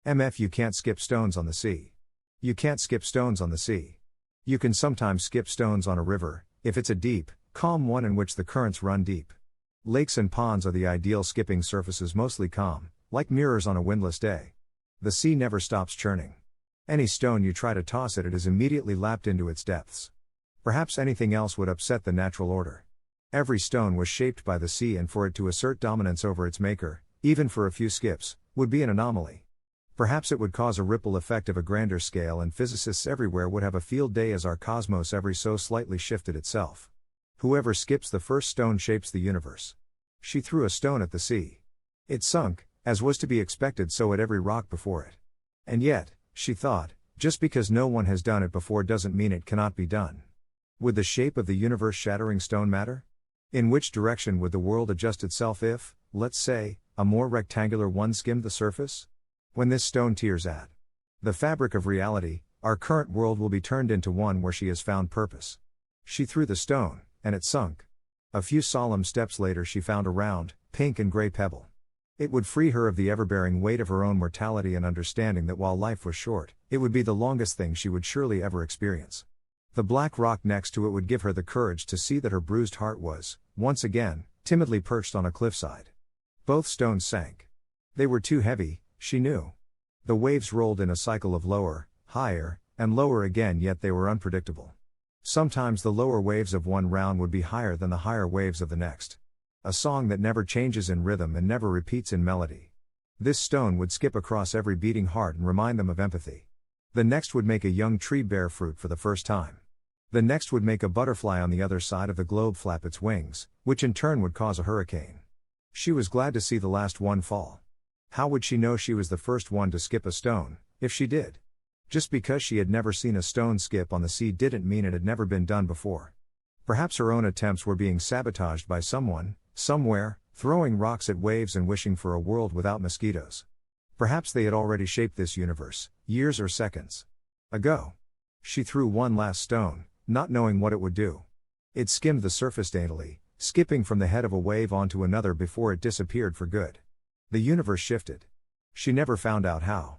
MF You can't skip stones on the sea. You can't skip stones on the sea. You can sometimes skip stones on a river, if it's a deep, calm one in which the currents run deep. Lakes and ponds are the ideal skipping surfaces, mostly calm, like mirrors on a windless day. The sea never stops churning. Any stone you try to toss at it is immediately lapped into its depths. Perhaps anything else would upset the natural order. Every stone was shaped by the sea, and for it to assert dominance over its maker, even for a few skips, would be an anomaly. Perhaps it would cause a ripple effect of a grander scale, and physicists everywhere would have a field day as our cosmos every so slightly shifted itself. Whoever skips the first stone shapes the universe. She threw a stone at the sea. It sunk, as was to be expected, so at every rock before it. And yet, she thought, just because no one has done it before doesn't mean it cannot be done. Would the shape of the universe shattering stone matter? In which direction would the world adjust itself if, let's say, a more rectangular one skimmed the surface? When this stone tears at the fabric of reality, our current world will be turned into one where she has found purpose. She threw the stone, and it sunk. A few solemn steps later she found a round, pink and gray pebble. It would free her of the ever-bearing weight of her own mortality and understanding that while life was short, it would be the longest thing she would surely ever experience. The black rock next to it would give her the courage to see that her bruised heart was, once again, timidly perched on a cliffside. Both stones sank. They were too heavy, she knew. The waves rolled in a cycle of lower, higher, and lower again, yet they were unpredictable. Sometimes the lower waves of one round would be higher than the higher waves of the next. A song that never changes in rhythm and never repeats in melody. This stone would skip across every beating heart and remind them of empathy. The next would make a young tree bear fruit for the first time. The next would make a butterfly on the other side of the globe flap its wings, which in turn would cause a hurricane. She was glad to see the last one fall. How would she know she was the first one to skip a stone, if she did? Just because she had never seen a stone skip on the sea didn't mean it had never been done before. Perhaps her own attempts were being sabotaged by someone, somewhere, throwing rocks at waves and wishing for a world without mosquitoes. Perhaps they had already shaped this universe, years or seconds ago. She threw one last stone, not knowing what it would do. It skimmed the surface daintily, skipping from the head of a wave onto another before it disappeared for good. The universe shifted. She never found out how.